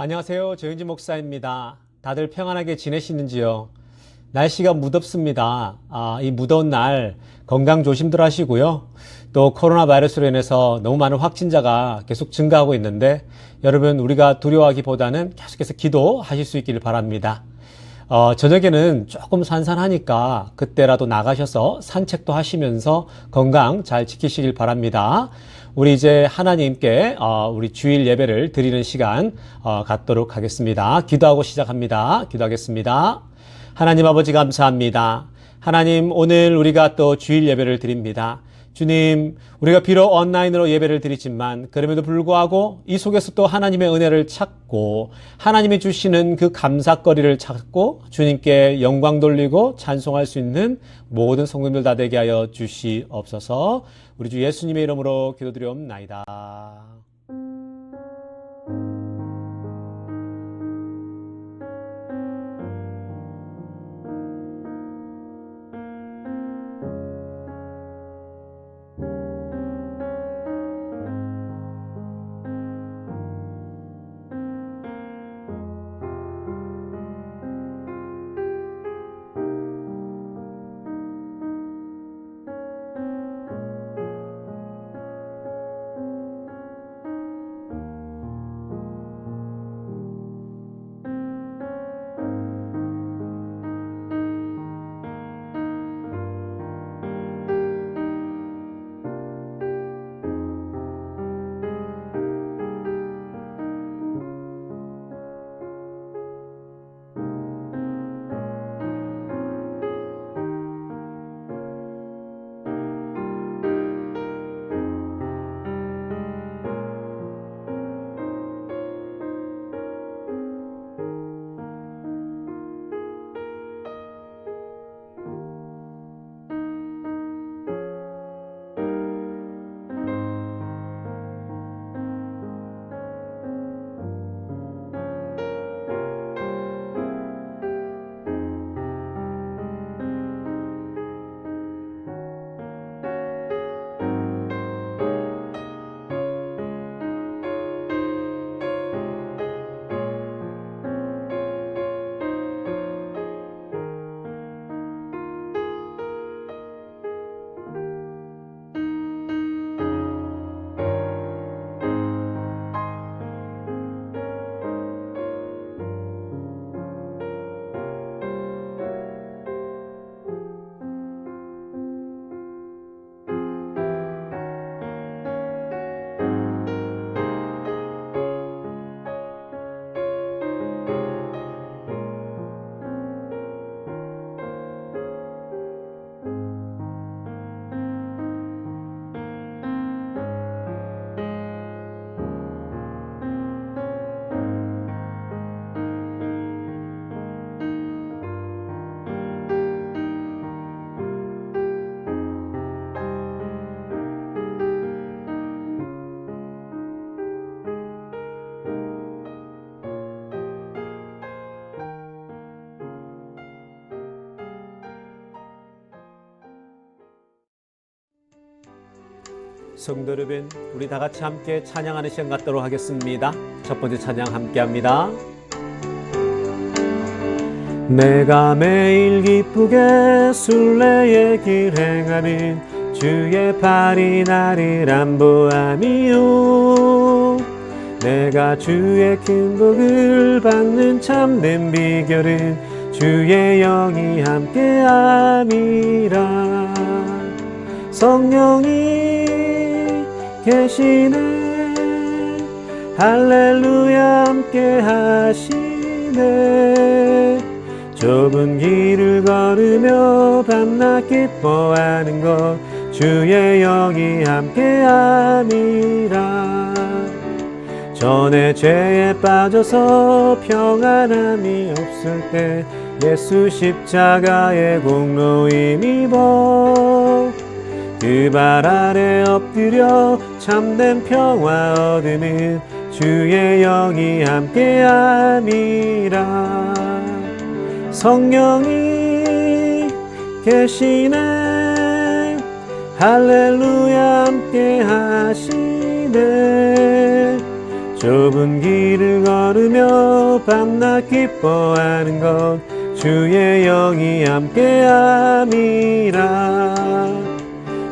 안녕하세요. 조영진 목사입니다. 다들 평안하게 지내시는지요? 날씨가 무덥습니다. 이 무더운 날 건강 조심들 하시고요. 또 코로나 바이러스로 인해서 너무 많은 확진자가 계속 증가하고 있는데 여러분 우리가 두려워하기보다는 계속해서 기도하실 수 있기를 바랍니다. 저녁에는 조금 산산하니까 그때라도 나가셔서 산책도 하시면서 건강 잘 지키시길 바랍니다. 우리 이제 하나님께 우리 주일 예배를 드리는 시간 갖도록 하겠습니다. 기도하고 시작합니다. 기도하겠습니다. 하나님 아버지 감사합니다. 하나님 오늘 우리가 또 주일 예배를 드립니다. 주님, 우리가 비록 온라인으로 예배를 드리지만 그럼에도 불구하고 이 속에서 또 하나님의 은혜를 찾고 하나님이 주시는 그 감사거리를 찾고 주님께 영광 돌리고 찬송할 수 있는 모든 성도들 다 되게 하여 주시옵소서. 우리 주 예수님의 이름으로 기도드리옵나이다. 성도 여러분, 우리 다 같이 함께 찬양하는 시간 갖도록 하겠습니다. 첫 번째 찬양 함께 합니다. 내가 매일 기쁘게 순례의 길 행하는 주의 팔이 나를 안보함이요, 내가 주의 큰 복을 받는 참된 비결은 주의 영이 함께함이라. 성령이 계시네, 할렐루야 함께 하시네. 좁은 길을 걸으며 밤낮 기뻐하는 것 주의 영이 함께함이라. 전에 죄에 빠져서 평안함이 없을 때 예수 십자가의 공로 힘입어 그 발 아래 엎드려 참된 평화 얻으는 주의 영이 함께함이라. 성령이 계시네, 할렐루야 함께 하시네. 좁은 길을 걸으며 밤낮 기뻐하는 것 주의 영이 함께함이라.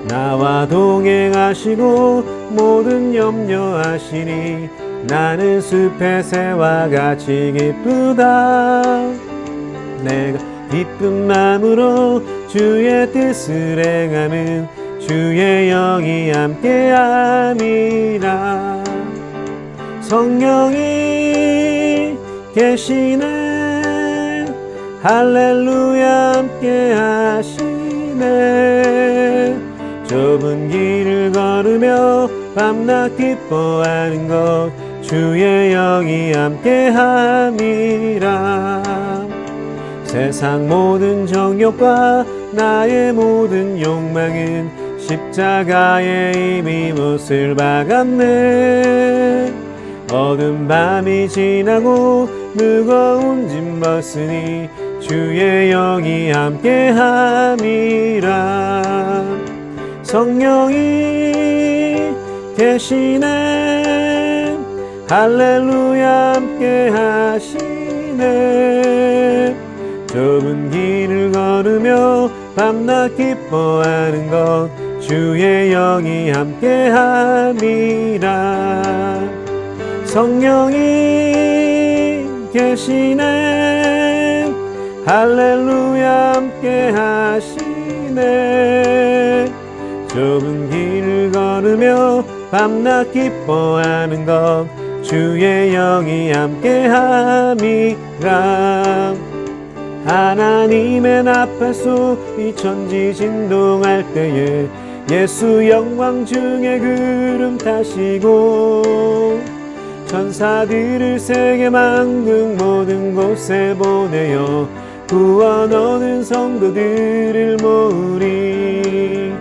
나와 동행하시고 모든 염려하시니 나는 숲의 새와 같이 기쁘다. 내가 기쁜 마음으로 주의 뜻을 행하는 주의 영이 함께함이라. 성령이 계시네. 할렐루야 함께하시네. 좁은 길을 걸으며 밤낮 기뻐하는 것 주의 영이 함께함이라. 세상 모든 정욕과 나의 모든 욕망은 십자가에 이미 못을 박았네. 어두운 밤이 지나고 무거운 짐 벗으니 주의 영이 함께함이라. 성령이 계시네. 할렐루야 함께하시네. 좁은 길을 걸으며 밤낮 기뻐하는 것 주의 영이 함께함이라. 성령이 계시네. 할렐루야 함께하시네. 좁은 길을 걸으며 밤낮 기뻐하는 것 주의 영이 함께함이라. 하나님의 나팔소 이 천지 진동할 때에 예수 영광 중에 구름 타시고 천사들을 세계 만국 모든 곳에 보내어 구원 얻은 성도들을 모으리.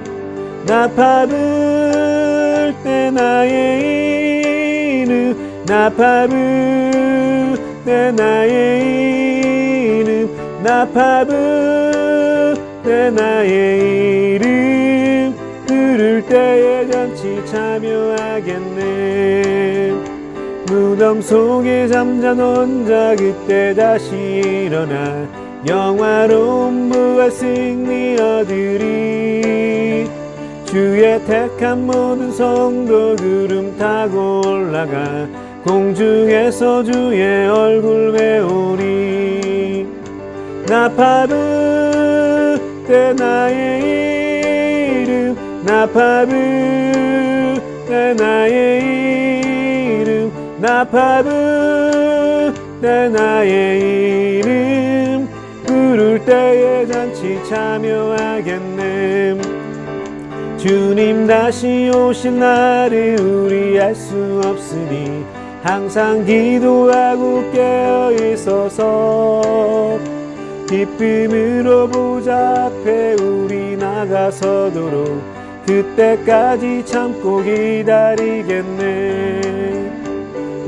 나팔 불 때 나의 이름, 나팔 불 때 나의 이름, 나팔 불 때 나의 이름 부를 때에 잔치 참여하겠네. 무덤 속에 잠자던 자 그때 다시 일어나 영화로운 부활 승리 얻으리. 주의 택한 모든 성도 구름 타고 올라가 공중에서 주의 얼굴 배우리. 나팔 불 때 나의 이름, 나팔 불 때 나의 이름, 나팔 불 때 나의 이름 부를 때에 잔치 참여하겠네. 주님 다시 오실 날을 우리 알 수 없으니 항상 기도하고 깨어 있어서 기쁨으로 보좌 앞에 우리 나가서도록 그때까지 참고 기다리겠네.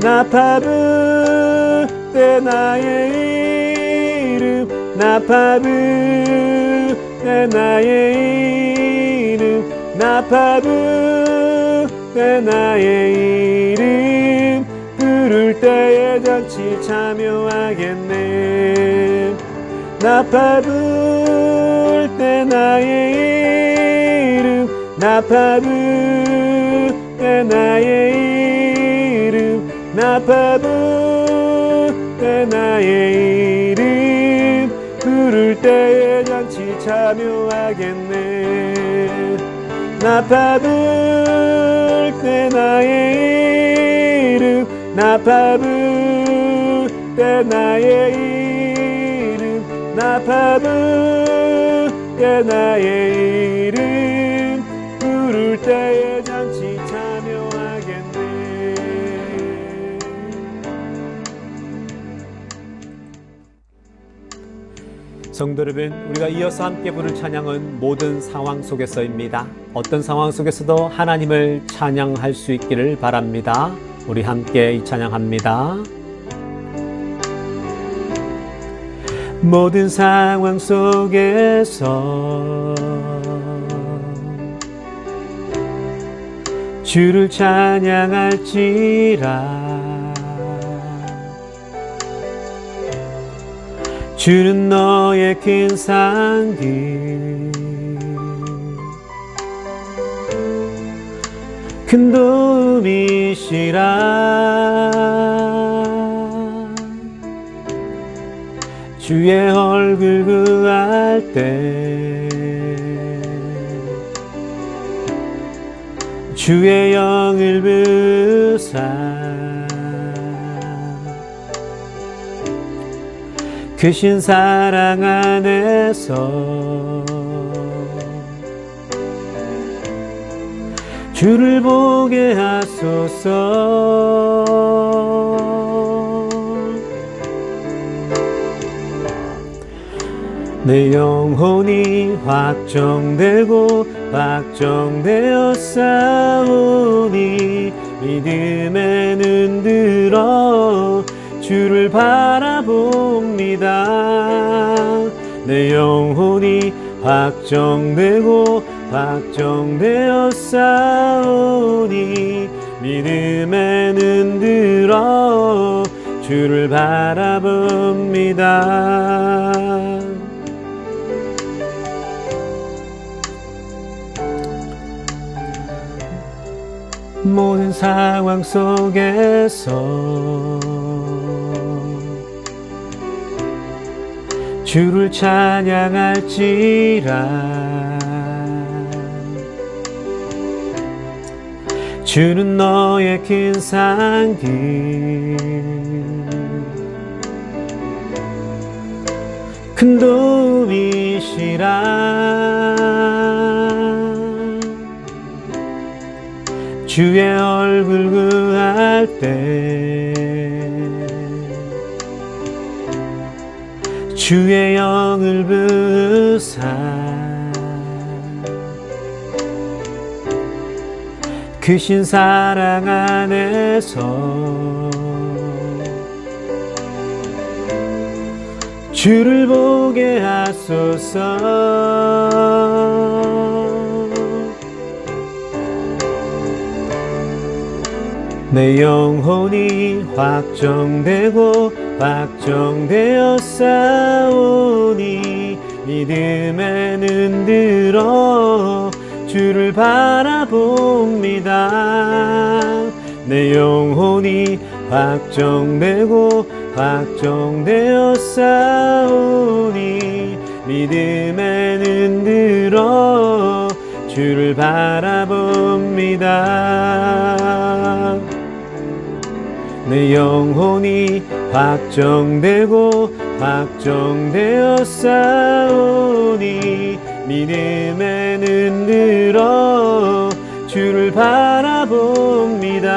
나팔 불 때 나의 이름, 나팔 불 때 나의 이름, 나팔 불 때 나의 이름 부를 때에 잔치 참여하겠네. 나팔 불 때 나의 이름, 나팔 불 때 나의 이름, 나팔 불 때 나의 이름 부를 때에 잔치 참여하겠네. 나팔 불 때 나의 이름, 나팔 불 때 나의 이름, 나팔 불 때 나의 이름 부를 때에 잔치 참여하겠네. 성도 여러분, 우리가 이어서 함께 부를 찬양은 모든 상황 속에서입니다. 어떤 상황 속에서도 하나님을 찬양할 수 있기를 바랍니다. 우리 함께 이 찬양합니다. 모든 상황 속에서 주를 찬양할지라. 주는 너의 큰 상기 큰 도움이시라. 주의 얼굴 구할 때 주의 영을 부사 크신 사랑 안에서 주를 보게 하소서. 내 영혼이 확정되고 확정되어 싸우니 믿음에 눈 들어 주를 바라봅니다. 내 영혼이 확정되고 확정되어 싸우니 믿음에 눈 들어 주를 바라봅니다. 모든 상황 속에서 주를 찬양할지라. 주는 너의 큰 상기 큰 도움이시라. 주의 얼굴 구할 때 주의 영을 부사 크신 사랑 안에서 주를 보게 하소서. 내 영혼이 확정되고 확정되어 싸우니 믿음에 눈 들어 주를 바라봅니다. 내 영혼이 확정되고 확정되어 싸우니 믿음에 눈 들어 주를 바라봅니다. 내 영혼이 확정되고 확정되어 싸우니 믿음에 눈 들어 주를 바라봅니다.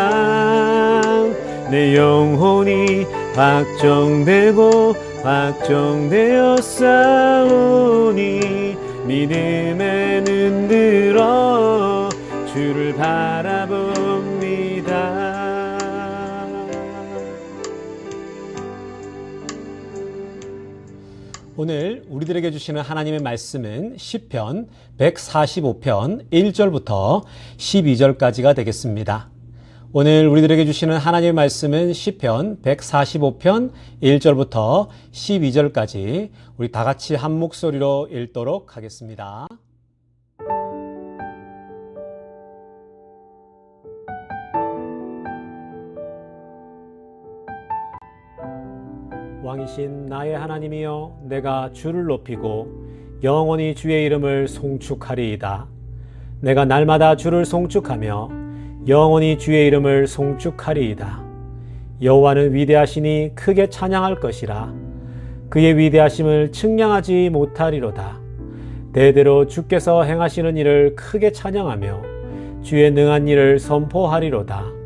내 영혼이 확정되고 확정되어 싸우니 믿음에 눈 들어 주를 바라봅니다. 오늘 우리들에게 주시는 하나님의 말씀은 시편 145편 1절부터 12절까지가 되겠습니다. 오늘 우리들에게 주시는 하나님의 말씀은 시편 145편 1절부터 12절까지 우리 다 같이 한 목소리로 읽도록 하겠습니다. 왕이신 나의 하나님이여, 내가 주를 높이고 영원히 주의 이름을 송축하리이다. 내가 날마다 주를 송축하며 영원히 주의 이름을 송축하리이다. 여호와는 위대하시니 크게 찬양할 것이라. 그의 위대하심을 측량하지 못하리로다. 대대로 주께서 행하시는 일을 크게 찬양하며 주의 능한 일을 선포하리로다.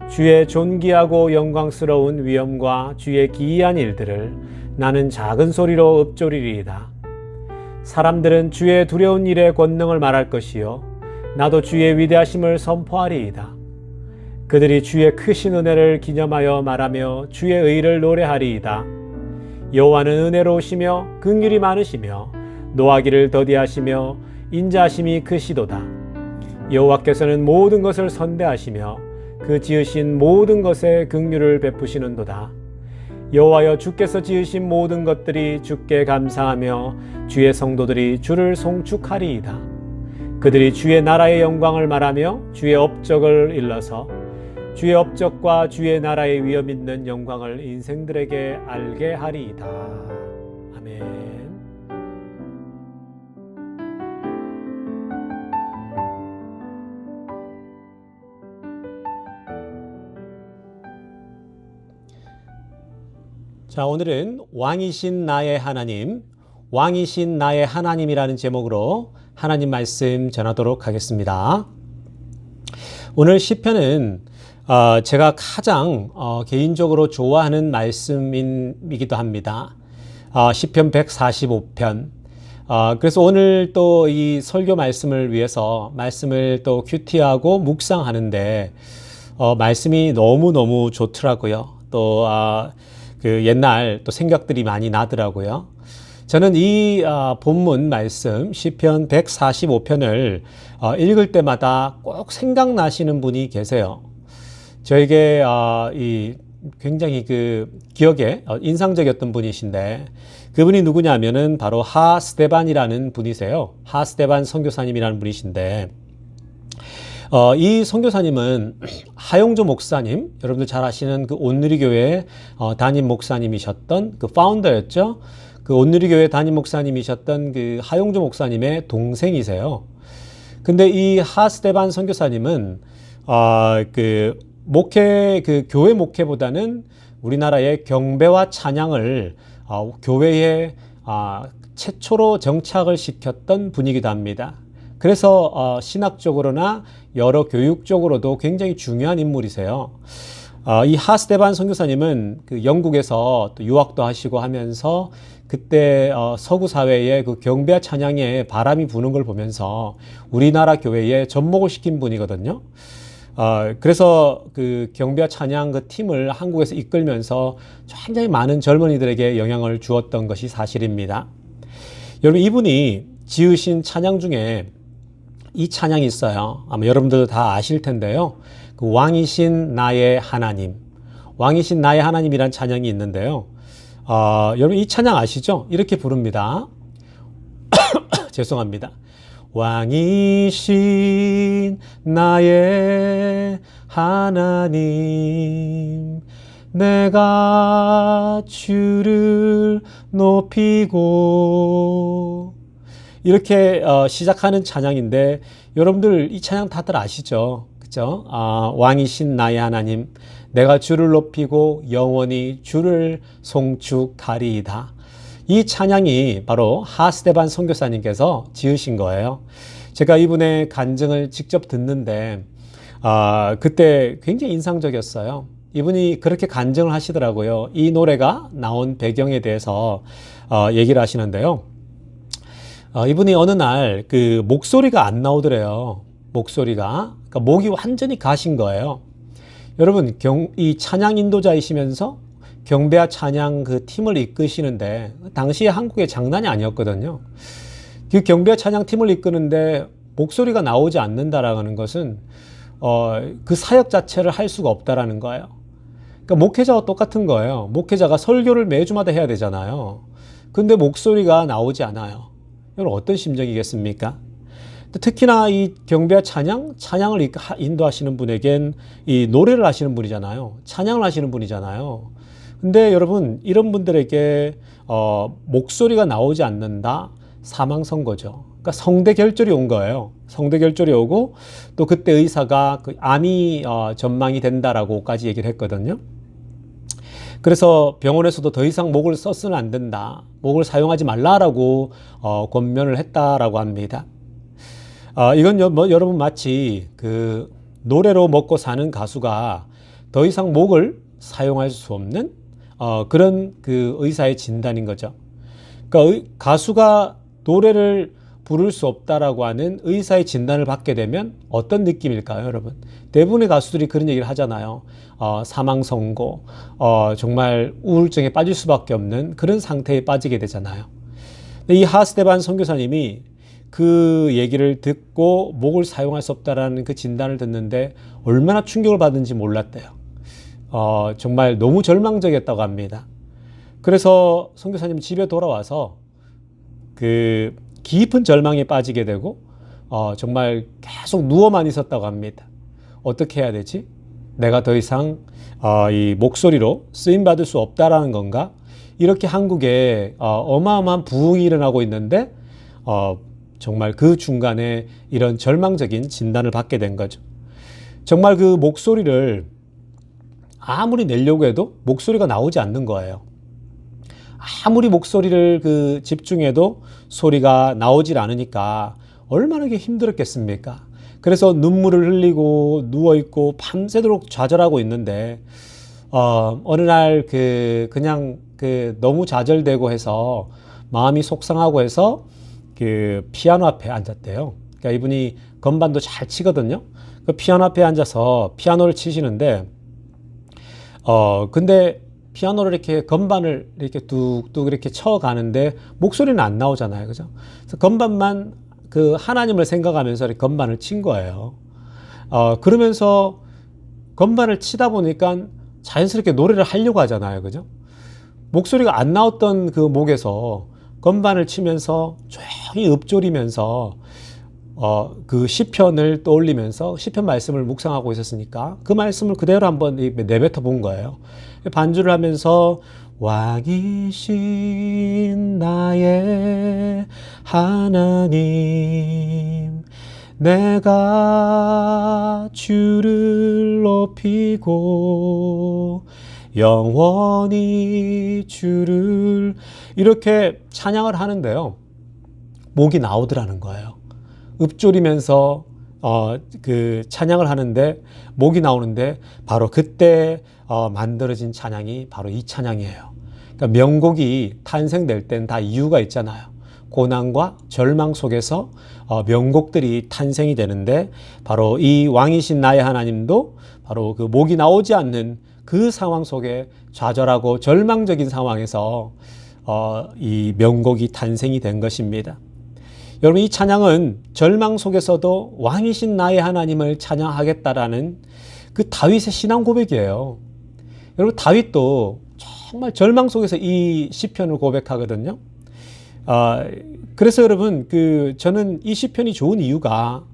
주의 존귀하고 영광스러운 위엄과 주의 기이한 일들을 나는 작은 소리로 읊조리리이다. 사람들은 주의 두려운 일의 권능을 말할 것이요 나도 주의 위대하심을 선포하리이다. 그들이 주의 크신 은혜를 기념하여 말하며 주의 의를 노래하리이다. 여호와는 은혜로우시며 긍휼이 많으시며 노하기를 더디하시며 인자하심이 크시도다. 여호와께서는 모든 것을 선대하시며 그 지으신 모든 것에 긍휼을 베푸시는도다. 여호와여 주께서 지으신 모든 것들이 주께 감사하며 주의 성도들이 주를 송축하리이다. 그들이 주의 나라의 영광을 말하며 주의 업적을 일러서 주의 업적과 주의 나라의 위엄 있는 영광을 인생들에게 알게 하리이다. 아멘. 자, 오늘은 왕이신 나의 하나님, 왕이신 나의 하나님이라는 제목으로 하나님 말씀 전하도록 하겠습니다. 오늘 시편은 제가 가장 개인적으로 좋아하는 말씀이기도 합니다. 시편 145편. 그래서 오늘 또 이 설교 말씀을 위해서 말씀을 또 큐티하고 묵상하는데 말씀이 너무너무 좋더라고요. 또 그 옛날 또 생각들이 많이 나더라고요. 저는 이 본문 말씀 시편 145편을 읽을 때마다 꼭 생각나시는 분이 계세요. 저에게 이 굉장히 그 기억에 인상적이었던 분이신데 그분이 누구냐면은 바로 하스데반이라는 분이세요. 하스데반 선교사님이라는 분이신데 이 선교사님은 하용조 목사님, 여러분들 잘 아시는 그 온누리교회 담임 목사님이셨던 그 파운더였죠. 그 온누리교회 담임 목사님이셨던 그 하용조 목사님의 동생이세요. 근데 이 하스데반 선교사님은 그 교회 목회보다는 우리나라의 경배와 찬양을 교회에 최초로 정착을 시켰던 분이기도 합니다. 그래서 신학적으로나 여러 교육적으로도 굉장히 중요한 인물이세요. 이 하스데반 선교사님은 그 영국에서 또 유학도 하시고 하면서 그때 서구 사회에 그 경배와 찬양에 바람이 부는 걸 보면서 우리나라 교회에 접목을 시킨 분이거든요. 그래서 그 경배와 찬양 그 팀을 한국에서 이끌면서 굉장히 많은 젊은이들에게 영향을 주었던 것이 사실입니다. 여러분, 이분이 지으신 찬양 중에 이 찬양이 있어요. 아마 여러분들도 다 아실 텐데요. 그 왕이신 나의 하나님, 왕이신 나의 하나님이란 찬양이 있는데요. 여러분 이 찬양 아시죠? 이렇게 부릅니다. 죄송합니다. 왕이신 나의 하나님, 내가 주를 높이고, 이렇게 시작하는 찬양인데 여러분들 이 찬양 다들 아시죠? 그죠? 왕이신 나의 하나님, 내가 주를 높이고 영원히 주를 송축하리이다. 이 찬양이 바로 하스데반 선교사님께서 지으신 거예요. 제가 이분의 간증을 직접 듣는데 그때 굉장히 인상적이었어요. 이분이 그렇게 간증을 하시더라고요. 이 노래가 나온 배경에 대해서 얘기를 하시는데요. 이분이 어느 날 그 목소리가 안 나오더래요. 목소리가. 그러니까 목이 완전히 가신 거예요. 여러분, 이 찬양 인도자이시면서 경배와 찬양 그 팀을 이끄시는데 당시에 한국에 장난이 아니었거든요. 그 경배와 찬양 팀을 이끄는데 목소리가 나오지 않는다라는 것은 그 사역 자체를 할 수가 없다라는 거예요. 그러니까 목회자와 똑같은 거예요. 목회자가 설교를 매주마다 해야 되잖아요. 근데 목소리가 나오지 않아요. 여러분 어떤 심정이겠습니까? 특히나 이 경배와 찬양을 인도하시는 분에겐 이 노래를 하시는 분이잖아요. 찬양을 하시는 분이잖아요. 근데 여러분 이런 분들에게 목소리가 나오지 않는다? 사망 선고죠. 그러니까 성대 결절이 온 거예요. 성대 결절이 오고 또 그때 의사가 그 암이 전망이 된다라고까지 얘기를 했거든요. 그래서 병원에서도 더 이상 목을 써서는 안 된다. 목을 사용하지 말라라고 권면을 했다라고 합니다. 이건 여러분 마치 그 노래로 먹고 사는 가수가 더 이상 목을 사용할 수 없는 그런 그 의사의 진단인 거죠. 그러니까 가수가 노래를 부를 수 없다라고 하는 의사의 진단을 받게 되면 어떤 느낌일까요, 여러분? 대부분의 가수들이 그런 얘기를 하잖아요. 사망 선고, 정말 우울증에 빠질 수밖에 없는 그런 상태에 빠지게 되잖아요. 근데 이 하스데반 선교사님이 그 얘기를 듣고 목을 사용할 수 없다라는 그 진단을 듣는데 얼마나 충격을 받은지 몰랐대요. 정말 너무 절망적이었다고 합니다. 그래서 선교사님 집에 돌아와서 그 깊은 절망에 빠지게 되고 정말 계속 누워만 있었다고 합니다. 어떻게 해야 되지? 내가 더 이상 이 목소리로 쓰임 받을 수 없다라는 건가? 이렇게 한국에 어마어마한 부흥이 일어나고 있는데 정말 그 중간에 이런 절망적인 진단을 받게 된 거죠. 정말 그 목소리를 아무리 내려고 해도 목소리가 나오지 않는 거예요. 아무리 목소리를 그 집중해도 소리가 나오질 않으니까 얼마나 힘들었겠습니까? 그래서 눈물을 흘리고 누워있고 밤새도록 좌절하고 있는데, 어느 날 그냥 너무 좌절되고 해서 마음이 속상하고 해서 그 피아노 앞에 앉았대요. 그러니까 이분이 건반도 잘 치거든요. 그 피아노 앞에 앉아서 피아노를 치시는데, 근데 피아노를 이렇게 건반을 이렇게 뚝뚝 이렇게 쳐가는데 목소리는 안 나오잖아요. 그죠? 그래서 건반만 그 하나님을 생각하면서 이렇게 건반을 친 거예요. 그러면서 건반을 치다 보니까 자연스럽게 노래를 하려고 하잖아요. 그죠? 목소리가 안 나왔던 그 목에서 건반을 치면서 조용히 읊조리면서 그 시편을 떠올리면서 시편 말씀을 묵상하고 있었으니까 그 말씀을 그대로 한번 내뱉어 본 거예요. 반주를 하면서 왕이신 나의 하나님, 내가 주를 높이고 영원히 주를, 이렇게 찬양을 하는데요, 목이 나오더라는 거예요. 읊조리면서 그 찬양을 하는데 목이 나오는데 바로 그때 만들어진 찬양이 바로 이 찬양이에요. 그러니까 명곡이 탄생될 땐 다 이유가 있잖아요. 고난과 절망 속에서 명곡들이 탄생이 되는데, 바로 이 왕이신 나의 하나님도 바로 그 목이 나오지 않는 그 상황 속에 좌절하고 절망적인 상황에서 이 명곡이 탄생이 된 것입니다. 여러분, 이 찬양은 절망 속에서도 왕이신 나의 하나님을 찬양하겠다라는 그 다윗의 신앙 고백이에요. 여러분, 다윗도 정말 절망 속에서 이 시편을 고백하거든요. 그래서 여러분, 저는 이 시편이 좋은 이유가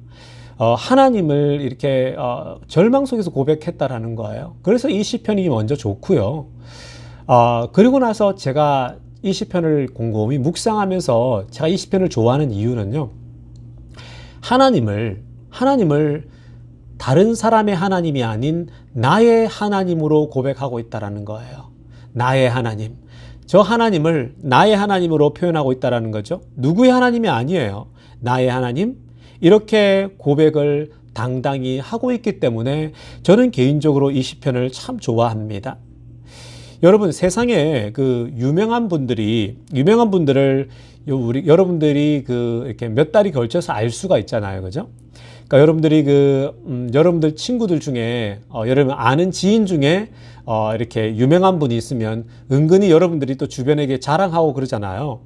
하나님을 이렇게 절망 속에서 고백했다라는 거예요. 그래서 이 시편이 먼저 좋고요. 그리고 나서 제가 이 시편을 곰곰이 묵상하면서 제가 이 시편을 좋아하는 이유는요, 하나님을 다른 사람의 하나님이 아닌 나의 하나님으로 고백하고 있다라는 거예요. 나의 하나님. 저 하나님을 나의 하나님으로 표현하고 있다라는 거죠. 누구의 하나님이 아니에요. 나의 하나님. 이렇게 고백을 당당히 하고 있기 때문에 저는 개인적으로 이 시편을 참 좋아합니다. 여러분, 세상에 그 유명한 분들을 여러분들이 이렇게 몇 달이 걸쳐서 알 수가 있잖아요. 그죠? 그러니까 여러분들이 여러분들 친구들 중에, 여러분 아는 지인 중에, 이렇게 유명한 분이 있으면 은근히 여러분들이 또 주변에게 자랑하고 그러잖아요.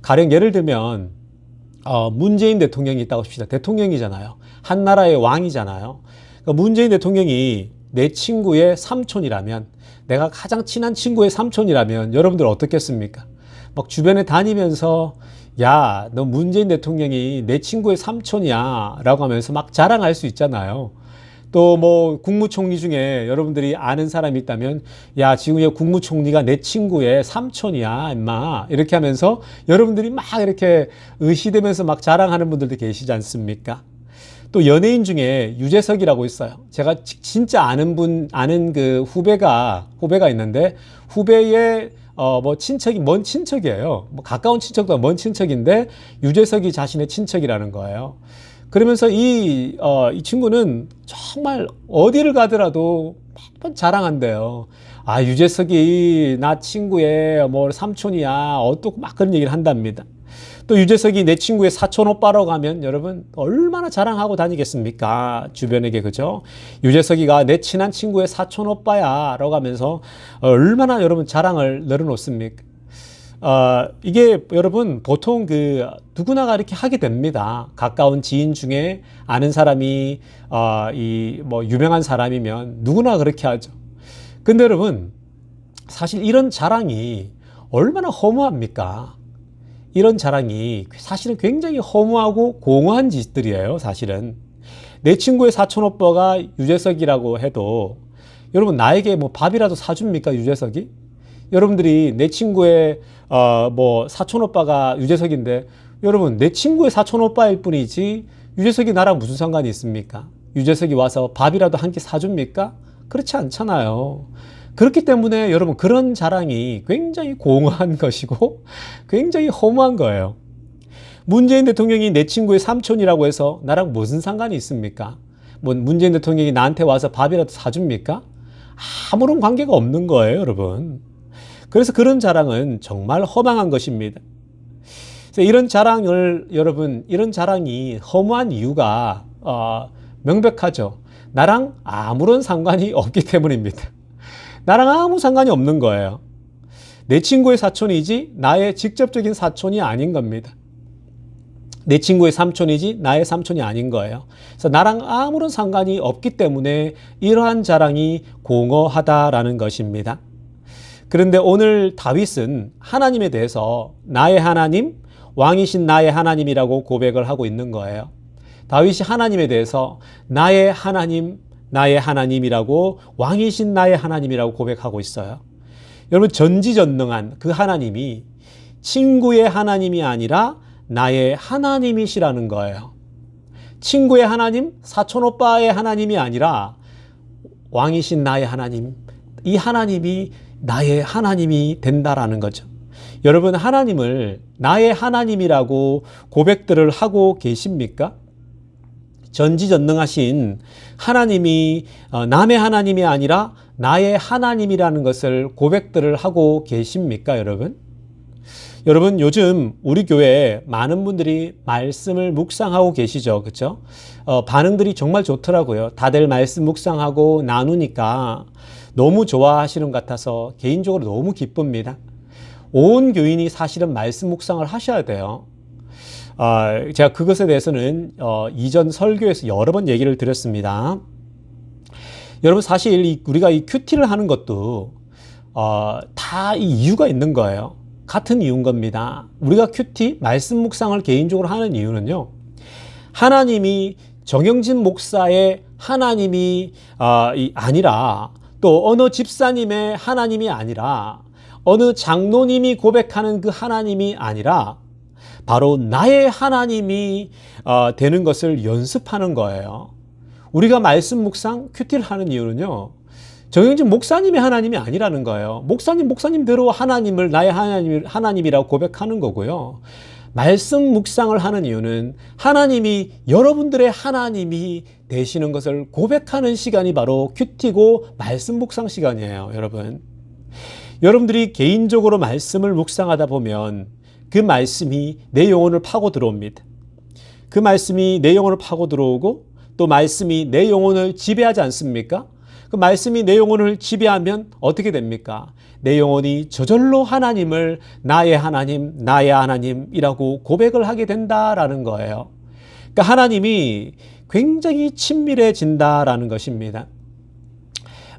가령 예를 들면, 문재인 대통령이 있다고 합시다. 대통령이잖아요. 한 나라의 왕이잖아요. 그러니까 문재인 대통령이 내 친구의 삼촌이라면, 내가 가장 친한 친구의 삼촌이라면 여러분들 어떻겠습니까? 막 주변에 다니면서 야, 너 문재인 대통령이 내 친구의 삼촌이야 라고 하면서 막 자랑할 수 있잖아요. 또 뭐 국무총리 중에 여러분들이 아는 사람이 있다면 야, 지금 국무총리가 내 친구의 삼촌이야 임마, 이렇게 하면서 여러분들이 막 이렇게 의시되면서 막 자랑하는 분들도 계시지 않습니까? 또 연예인 중에 유재석이라고 있어요. 제가 진짜 아는 그 후배가 있는데, 후배의 뭐 친척이 먼 친척이에요. 뭐 가까운 친척도 먼 친척인데 유재석이 자신의 친척이라는 거예요. 그러면서 이 친구는 정말 어디를 가더라도 매번 자랑한대요. 아, 유재석이 나 친구의 뭐 삼촌이야 어떻고 막 그런 얘기를 한답니다. 또 유재석이 내 친구의 사촌 오빠라고 하면 여러분 얼마나 자랑하고 다니겠습니까? 주변에게. 그죠? 유재석이가 내 친한 친구의 사촌 오빠야 라고 하면서 얼마나 여러분 자랑을 늘어놓습니까? 이게 여러분 보통 누구나가 이렇게 하게 됩니다. 가까운 지인 중에 아는 사람이 뭐 유명한 사람이면 누구나 그렇게 하죠. 근데 여러분, 사실 이런 자랑이 얼마나 허무합니까? 이런 자랑이 사실은 굉장히 허무하고 공허한 짓들이에요, 사실은. 내 친구의 사촌 오빠가 유재석이라고 해도 여러분 나에게 뭐 밥이라도 사줍니까, 유재석이? 여러분들이 내 친구의 뭐 사촌 오빠가 유재석인데 여러분 내 친구의 사촌 오빠일 뿐이지 유재석이 나랑 무슨 상관이 있습니까? 유재석이 와서 밥이라도 한 끼 사줍니까? 그렇지 않잖아요. 그렇기 때문에 여러분 그런 자랑이 굉장히 공허한 것이고 굉장히 허무한 거예요. 문재인 대통령이 내 친구의 삼촌이라고 해서 나랑 무슨 상관이 있습니까? 뭐 문재인 대통령이 나한테 와서 밥이라도 사줍니까? 아무런 관계가 없는 거예요, 여러분. 그래서 그런 자랑은 정말 허망한 것입니다. 그래서 이런 자랑을 여러분 이런 자랑이 허무한 이유가 명백하죠. 나랑 아무런 상관이 없기 때문입니다. 나랑 아무 상관이 없는 거예요. 내 친구의 사촌이지 나의 직접적인 사촌이 아닌 겁니다. 내 친구의 삼촌이지 나의 삼촌이 아닌 거예요. 그래서 나랑 아무런 상관이 없기 때문에 이러한 자랑이 공허하다라는 것입니다. 그런데 오늘 다윗은 하나님에 대해서 나의 하나님, 왕이신 나의 하나님이라고 고백을 하고 있는 거예요. 다윗이 하나님에 대해서 나의 하나님, 나의 하나님이라고 왕이신 나의 하나님이라고 고백하고 있어요. 여러분 전지전능한 그 하나님이 친구의 하나님이 아니라 나의 하나님이시라는 거예요. 친구의 하나님, 사촌오빠의 하나님이 아니라 왕이신 나의 하나님, 이 하나님이 나의 하나님이 된다라는 거죠. 여러분 하나님을 나의 하나님이라고 고백들을 하고 계십니까? 전지전능하신 하나님이 남의 하나님이 아니라 나의 하나님이라는 것을 고백들을 하고 계십니까, 여러분? 여러분 요즘 우리 교회에 많은 분들이 말씀을 묵상하고 계시죠, 그렇죠? 반응들이 정말 좋더라고요. 다들 말씀 묵상하고 나누니까 너무 좋아하시는 것 같아서 개인적으로 너무 기쁩니다. 온 교인이 사실은 말씀 묵상을 하셔야 돼요. 제가 그것에 대해서는 이전 설교에서 여러 번 얘기를 드렸습니다. 여러분 사실 우리가 이 큐티를 하는 것도 다 이 이유가 있는 거예요. 같은 이유인 겁니다. 우리가 큐티 말씀 묵상을 개인적으로 하는 이유는요. 하나님이 정영진 목사의 하나님이 아니라 또 어느 집사님의 하나님이 아니라 어느 장로님이 고백하는 그 하나님이 아니라 바로 나의 하나님이 되는 것을 연습하는 거예요. 우리가 말씀 묵상 큐티를 하는 이유는요. 정영진 목사님의 하나님이 아니라는 거예요. 목사님대로 하나님을 나의 하나님이라고 고백하는 거고요. 말씀 묵상을 하는 이유는 하나님이 여러분들의 하나님이 되시는 것을 고백하는 시간이 바로 큐티고 말씀 묵상 시간이에요, 여러분. 여러분들이 개인적으로 말씀을 묵상하다 보면 그 말씀이 내 영혼을 파고 들어옵니다. 그 말씀이 내 영혼을 파고 들어오고 또 말씀이 내 영혼을 지배하지 않습니까? 그 말씀이 내 영혼을 지배하면 어떻게 됩니까? 내 영혼이 저절로 하나님을 나의 하나님이라고 고백을 하게 된다라는 거예요. 그러니까 하나님이 굉장히 친밀해진다라는 것입니다.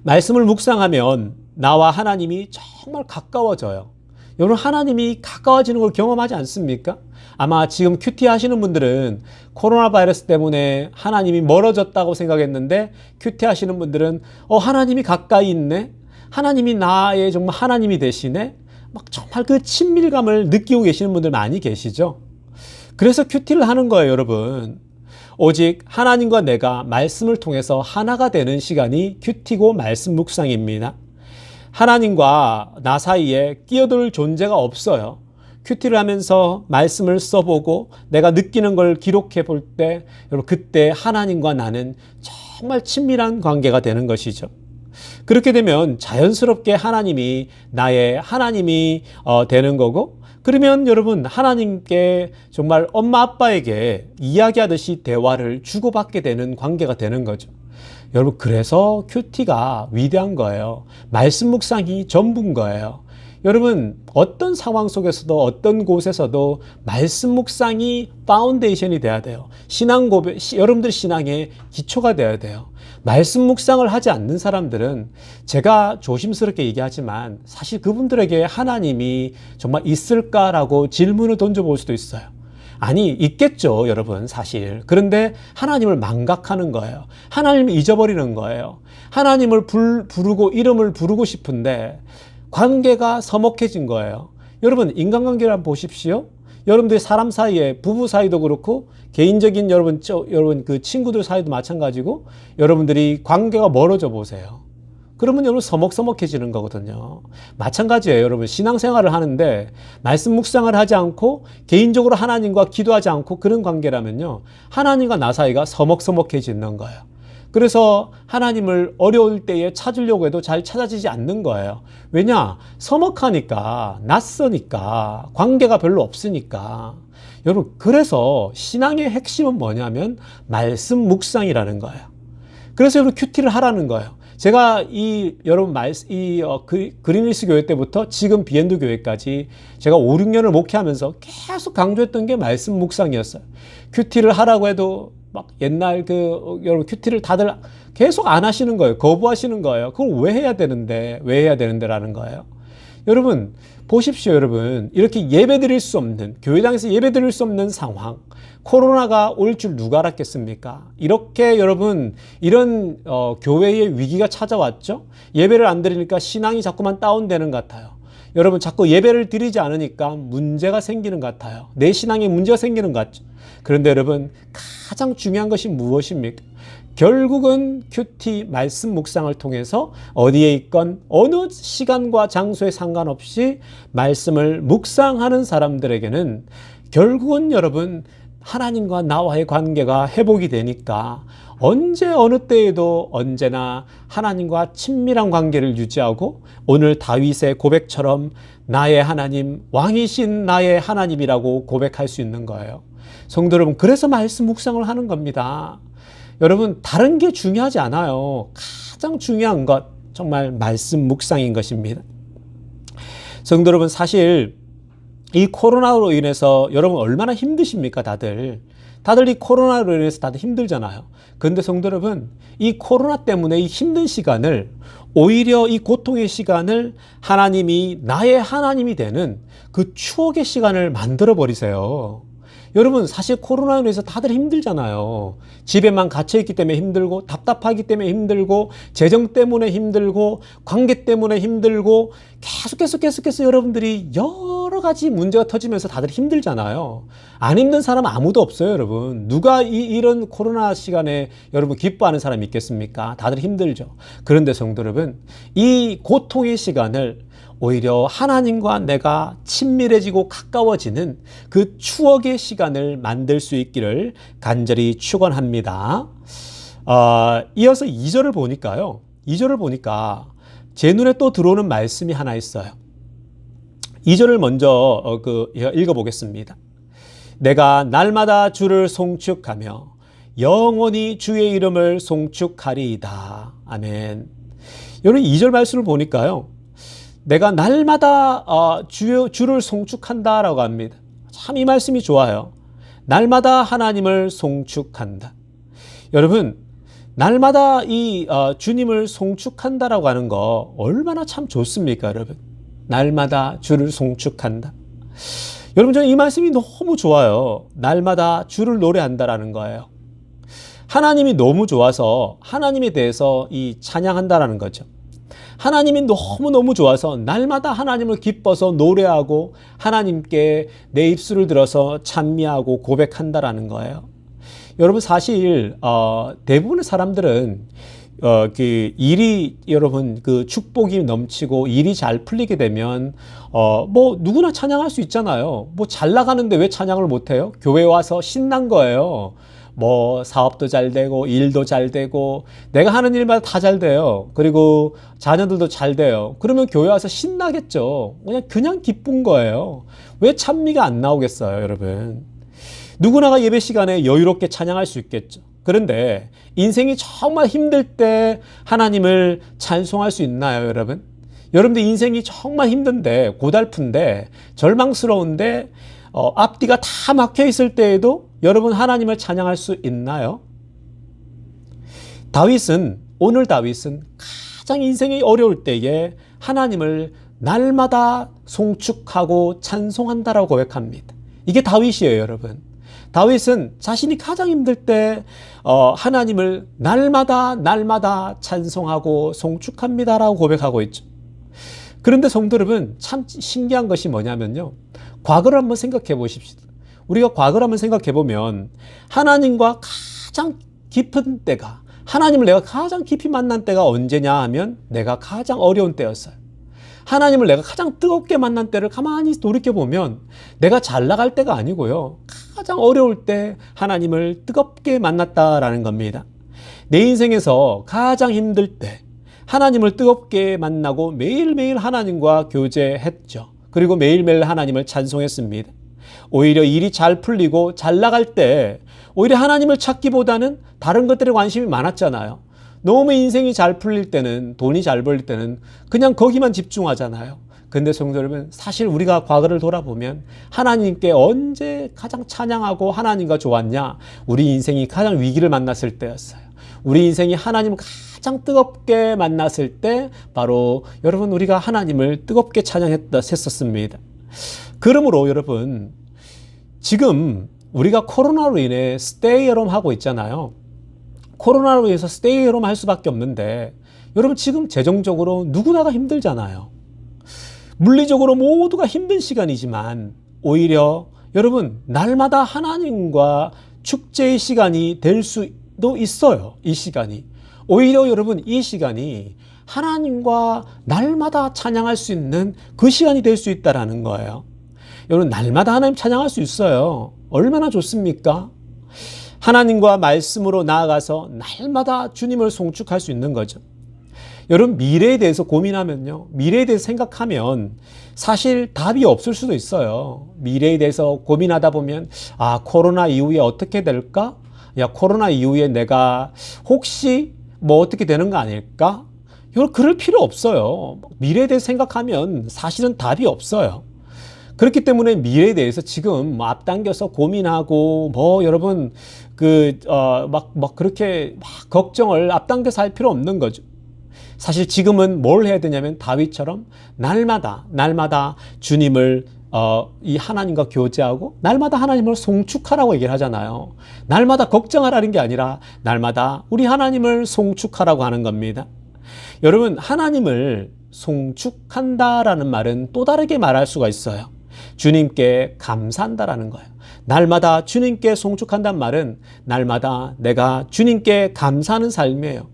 말씀을 묵상하면 나와 하나님이 정말 가까워져요. 여러분 하나님이 가까워지는 걸 경험하지 않습니까? 아마 지금 큐티 하시는 분들은 코로나 바이러스 때문에 하나님이 멀어졌다고 생각했는데 큐티 하시는 분들은 하나님이 가까이 있네? 하나님이 나의 정말 하나님이 되시네? 막 정말 그 친밀감을 느끼고 계시는 분들 많이 계시죠? 그래서 큐티를 하는 거예요, 여러분. 오직 하나님과 내가 말씀을 통해서 하나가 되는 시간이 큐티고 말씀 묵상입니다. 하나님과 나 사이에 끼어들 존재가 없어요. 큐티를 하면서 말씀을 써보고 내가 느끼는 걸 기록해 볼 때 여러분 그때 하나님과 나는 정말 친밀한 관계가 되는 것이죠. 그렇게 되면 자연스럽게 하나님이 나의 하나님이 되는 거고 그러면 여러분 하나님께 정말 엄마 아빠에게 이야기하듯이 대화를 주고받게 되는 관계가 되는 거죠. 여러분 그래서 큐티가 위대한 거예요. 말씀 묵상이 전부인 거예요. 여러분 어떤 상황 속에서도 어떤 곳에서도 말씀 묵상이 파운데이션이 돼야 돼요. 신앙 고백, 여러분들 신앙의 기초가 돼야 돼요. 말씀 묵상을 하지 않는 사람들은 제가 조심스럽게 얘기하지만 사실 그분들에게 하나님이 정말 있을까라고 질문을 던져볼 수도 있어요. 아니 있겠죠 여러분 사실. 그런데 하나님을 망각하는 거예요. 하나님을 잊어버리는 거예요. 하나님을 부르고 이름을 부르고 싶은데 관계가 서먹해진 거예요. 여러분 인간관계를 한번 보십시오. 여러분들 사람 사이에 부부 사이도 그렇고 개인적인 여러분 그 친구들 사이도 마찬가지고 여러분들이 관계가 멀어져 보세요. 그러면 여러분 서먹서먹해지는 거거든요. 마찬가지예요. 여러분 신앙생활을 하는데 말씀 묵상을 하지 않고 개인적으로 하나님과 기도하지 않고 그런 관계라면요. 하나님과 나 사이가 서먹서먹해지는 거예요. 그래서 하나님을 어려울 때에 찾으려고 해도 잘 찾아지지 않는 거예요. 왜냐? 서먹하니까, 낯서니까, 관계가 별로 없으니까. 여러분, 그래서 신앙의 핵심은 뭐냐면 말씀 묵상이라는 거예요. 그래서 여러분 큐티를 하라는 거예요. 제가 여러분 그린힐스 교회 때부터 지금 비엔드 교회까지 제가 5, 6년을 목회하면서 계속 강조했던 게 말씀 묵상이었어요. 큐티를 하라고 해도 막 옛날 여러분 큐티를 다들 계속 안 하시는 거예요. 거부하시는 거예요. 그걸 왜 해야 되는데라는 거예요. 여러분 보십시오. 여러분 이렇게 예배드릴 수 없는, 교회당에서 예배드릴 수 없는 상황, 코로나가 올 줄 누가 알았겠습니까? 이렇게 여러분 이런 교회의 위기가 찾아왔죠. 예배를 안 드리니까 신앙이 자꾸만 다운되는 것 같아요. 여러분 자꾸 예배를 드리지 않으니까 문제가 생기는 것 같아요. 내 신앙에 문제가 생기는 것 같죠. 그런데 여러분 가장 중요한 것이 무엇입니까? 결국은 큐티 말씀 묵상을 통해서 어디에 있건 어느 시간과 장소에 상관없이 말씀을 묵상하는 사람들에게는 결국은 여러분 하나님과 나와의 관계가 회복이 되니까 언제 어느 때에도 언제나 하나님과 친밀한 관계를 유지하고 오늘 다윗의 고백처럼 나의 하나님, 왕이신 나의 하나님이라고 고백할 수 있는 거예요. 성도 여러분, 그래서 말씀 묵상을 하는 겁니다. 여러분 다른 게 중요하지 않아요. 가장 중요한 것 정말 말씀 묵상인 것입니다. 성도 여러분 사실 이 코로나로 인해서 여러분 얼마나 힘드십니까? 다들 이 코로나로 인해서 다들 힘들잖아요. 그런데 성도 여러분 이 코로나 때문에 이 힘든 시간을 오히려 이 고통의 시간을 하나님이 나의 하나님이 되는 그 추억의 시간을 만들어 버리세요. 여러분 사실 코로나로 인해서 다들 힘들잖아요. 집에만 갇혀있기 때문에 힘들고 답답하기 때문에 힘들고 재정 때문에 힘들고 관계 때문에 힘들고 계속해서 여러분들이 여러 가지 문제가 터지면서 다들 힘들잖아요. 안 힘든 사람 아무도 없어요. 여러분 누가 이런 코로나 시간에 여러분 기뻐하는 사람이 있겠습니까? 다들 힘들죠. 그런데 성도 여러분 이 고통의 시간을 오히려 하나님과 내가 친밀해지고 가까워지는 그 추억의 시간을 만들 수 있기를 간절히 축원합니다. 이어서 2절을 보니까요. 2절을 보니까 제 눈에 또 들어오는 말씀이 하나 있어요. 2절을 먼저 읽어보겠습니다. 내가 날마다 주를 송축하며 영원히 주의 이름을 송축하리이다. 아멘. 여러분 2절 말씀을 보니까요. 내가 날마다 주를 송축한다라고 합니다. 참 이 말씀이 좋아요. 날마다 하나님을 송축한다. 여러분 날마다 이 주님을 송축한다라고 하는 거 얼마나 참 좋습니까? 여러분 날마다 주를 송축한다. 여러분 저는 이 말씀이 너무 좋아요. 날마다 주를 노래한다라는 거예요. 하나님이 너무 좋아서 하나님에 대해서 이 찬양한다라는 거죠. 하나님이 너무너무 좋아서 날마다 하나님을 기뻐서 노래하고 하나님께 내 입술을 들어서 찬미하고 고백한다라는 거예요. 여러분 사실 대부분의 사람들은 일이 여러분 축복이 넘치고 일이 잘 풀리게 되면 뭐 누구나 찬양할 수 있잖아요. 뭐 잘 나가는데 왜 찬양을 못 해요? 교회 와서 신난 거예요. 뭐 사업도 잘 되고 일도 잘 되고 내가 하는 일마다 다 잘 돼요. 그리고 자녀들도 잘 돼요. 그러면 교회 와서 신나겠죠. 그냥 기쁜 거예요. 왜 찬미가 안 나오겠어요, 여러분? 누구나가 예배 시간에 여유롭게 찬양할 수 있겠죠. 그런데 인생이 정말 힘들 때 하나님을 찬송할 수 있나요, 여러분? 여러분들 인생이 정말 힘든데, 고달픈데, 절망스러운데, 앞뒤가 다 막혀 있을 때에도 여러분 하나님을 찬양할 수 있나요? 오늘 다윗은 가장 인생이 어려울 때에 하나님을 날마다 송축하고 찬송한다라고 고백합니다. 이게 다윗이에요, 여러분. 다윗은 자신이 가장 힘들 때 하나님을 날마다 찬송하고 송축합니다라고 고백하고 있죠. 그런데 성도 여러분, 참 신기한 것이 뭐냐면요. 과거를 한번 생각해 보십시오. 우리가 과거를 한번 생각해 보면 하나님과 가장 깊은 때가, 하나님을 내가 가장 깊이 만난 때가 언제냐 하면 내가 가장 어려운 때였어요. 하나님을 내가 가장 뜨겁게 만난 때를 가만히 돌이켜보면 내가 잘 나갈 때가 아니고요. 가장 어려울 때 하나님을 뜨겁게 만났다라는 겁니다. 내 인생에서 가장 힘들 때 하나님을 뜨겁게 만나고 매일매일 하나님과 교제했죠. 그리고 매일매일 하나님을 찬송했습니다. 오히려 일이 잘 풀리고 잘 나갈 때 오히려 하나님을 찾기보다는 다른 것들에 관심이 많았잖아요. 너무 인생이 잘 풀릴 때는, 돈이 잘 벌릴 때는 그냥 거기만 집중하잖아요. 근데 성도 여러분, 사실 우리가 과거를 돌아보면 하나님께 언제 가장 찬양하고 하나님과 좋았냐? 우리 인생이 가장 위기를 만났을 때였어요. 우리 인생이 하나님을 가장 뜨겁게 만났을 때 바로 여러분 우리가 하나님을 뜨겁게 찬양했었습니다. 그러므로 여러분, 지금 우리가 코로나로 인해 스테이 홈 하고 있잖아요. 코로나로 인해서 스테이 홈 할 수밖에 없는데 여러분 지금 재정적으로 누구나가 힘들잖아요. 물리적으로 모두가 힘든 시간이지만 오히려 여러분 날마다 하나님과 축제의 시간이 될 수도 있어요. 이 시간이. 오히려 여러분 이 시간이 하나님과 날마다 찬양할 수 있는 그 시간이 될 수 있다는 거예요. 여러분 날마다 하나님 찬양할 수 있어요. 얼마나 좋습니까? 하나님과 말씀으로 나아가서 날마다 주님을 송축할 수 있는 거죠. 여러분 미래에 대해서 고민하면요. 미래에 대해서 생각하면 사실 답이 없을 수도 있어요. 미래에 대해서 고민하다 보면 코로나 이후에 어떻게 될까? 코로나 이후에 내가 혹시 뭐 어떻게 되는 거 아닐까? 여러분 그럴 필요 없어요. 미래에 대해서 생각하면 사실은 답이 없어요. 그렇기 때문에 미래에 대해서 지금 앞당겨서 고민하고 여러분 그렇게 걱정을 앞당겨서 할 필요 없는 거죠. 사실 지금은 뭘 해야 되냐면 다윗처럼 날마다 주님을 이 하나님과 교제하고 날마다 하나님을 송축하라고 얘기를 하잖아요. 날마다 걱정하라는 게 아니라 날마다 우리 하나님을 송축하라고 하는 겁니다. 여러분 하나님을 송축한다라는 말은 또 다르게 말할 수가 있어요. 주님께 감사한다라는 거예요. 날마다 주님께 송축한다는 말은 날마다 내가 주님께 감사하는 삶이에요.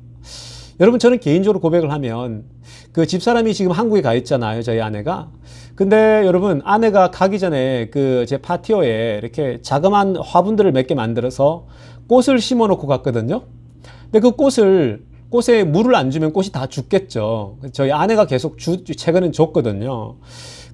여러분 저는 개인적으로 고백을 하면 그 집사람이 지금 한국에 가 있잖아요. 저희 아내가. 근데 여러분 아내가 가기 전에 그 제 파티오에 이렇게 자그마한 화분들을 몇 개 만들어서 꽃을 심어 놓고 갔거든요. 근데 그 꽃에 물을 안 주면 꽃이 다 죽겠죠. 저희 아내가 계속 최근엔 줬거든요.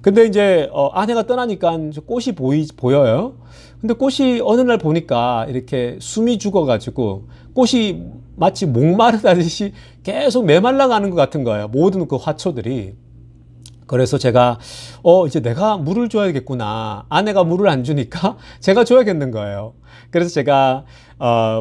근데 이제 아내가 떠나니까 꽃이 보여요. 근데 꽃이 어느 날 보니까 이렇게 숨이 죽어가지고 꽃이 마치 목마르다듯이 계속 메말라 가는 것 같은 거예요. 모든 그 화초들이. 그래서 제가 이제 내가 물을 줘야겠구나. 아내가 물을 안 주니까 제가 줘야겠는 거예요. 그래서 제가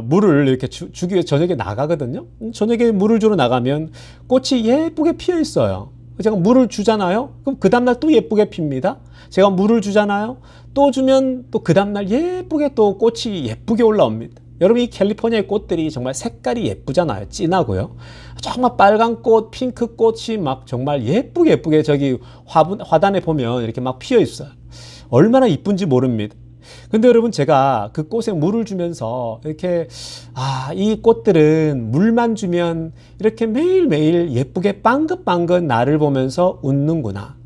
물을 이렇게 주기 위해 저녁에 나가거든요. 저녁에 물을 주러 나가면 꽃이 예쁘게 피어 있어요. 제가 물을 주잖아요. 그럼 그 다음날 또 예쁘게 핍니다. 제가 물을 주잖아요. 또 주면 또 그 다음날 예쁘게 또 꽃이 예쁘게 올라옵니다. 여러분 이 캘리포니아의 꽃들이 정말 색깔이 예쁘잖아요. 진하고요. 정말 빨간 꽃, 핑크 꽃이 막 정말 예쁘게 저기 화단에 보면 이렇게 막 피어 있어요. 얼마나 이쁜지 모릅니다. 근데 여러분 제가 그 꽃에 물을 주면서 이렇게 이 꽃들은 물만 주면 이렇게 매일매일 예쁘게 빵긋빵긋 나를 보면서 웃는구나.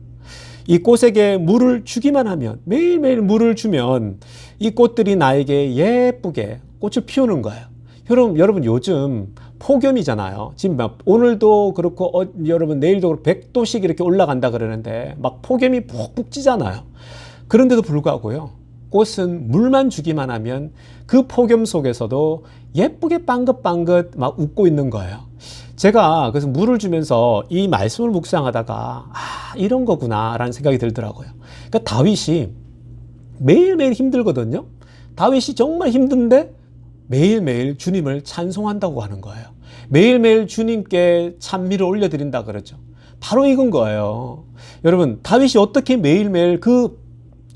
이 꽃에게 물을 주기만 하면 매일매일 물을 주면 이 꽃들이 나에게 예쁘게 꽃을 피우는 거예요. 여러분 요즘 폭염이잖아요. 지금 오늘도 그렇고 여러분 내일도 그렇고 100도씩 이렇게 올라간다 그러는데 막 폭염이 푹푹 찌잖아요. 그런데도 불구하고요. 꽃은 물만 주기만 하면 그 폭염 속에서도 예쁘게 빵긋빵긋 막 웃고 있는 거예요. 제가 그래서 물을 주면서 이 말씀을 묵상하다가 이런 거구나 라는 생각이 들더라고요. 그러니까 다윗이 매일매일 힘들거든요. 다윗이 정말 힘든데 매일매일 주님을 찬송한다고 하는 거예요. 매일매일 주님께 찬미를 올려드린다 그러죠. 바로 이건 거예요. 여러분, 다윗이 어떻게 매일매일 그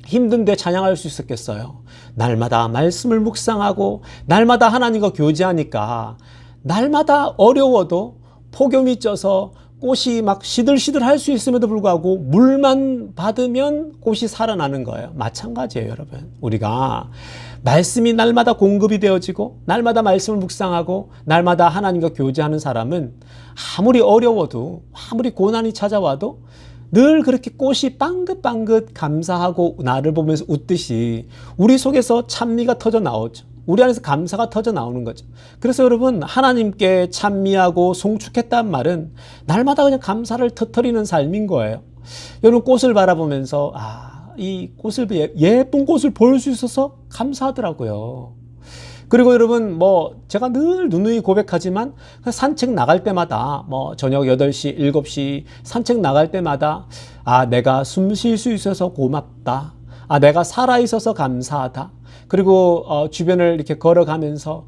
힘든데 찬양할 수 있었겠어요? 날마다 말씀을 묵상하고 날마다 하나님과 교제하니까 날마다 어려워도 폭염이 쪄서 꽃이 막 시들시들 할 수 있음에도 불구하고 물만 받으면 꽃이 살아나는 거예요. 마찬가지예요, 여러분. 우리가 말씀이 날마다 공급이 되어지고 날마다 말씀을 묵상하고 날마다 하나님과 교제하는 사람은 아무리 어려워도 아무리 고난이 찾아와도 늘 그렇게 꽃이 빵긋빵긋 감사하고 나를 보면서 웃듯이 우리 속에서 찬미가 터져 나오죠. 우리 안에서 감사가 터져 나오는 거죠. 그래서 여러분, 하나님께 찬미하고 송축했다는 말은 날마다 그냥 감사를 터뜨리는 삶인 거예요. 여러분, 꽃을 바라보면서 이 꽃을 예쁜 꽃을 볼 수 있어서 감사하더라고요. 그리고 여러분, 제가 늘 누누이 고백하지만 산책 나갈 때마다 저녁 8시, 7시 산책 나갈 때마다 내가 숨 쉴 수 있어서 고맙다. 내가 살아 있어서 감사하다. 그리고 주변을 이렇게 걸어가면서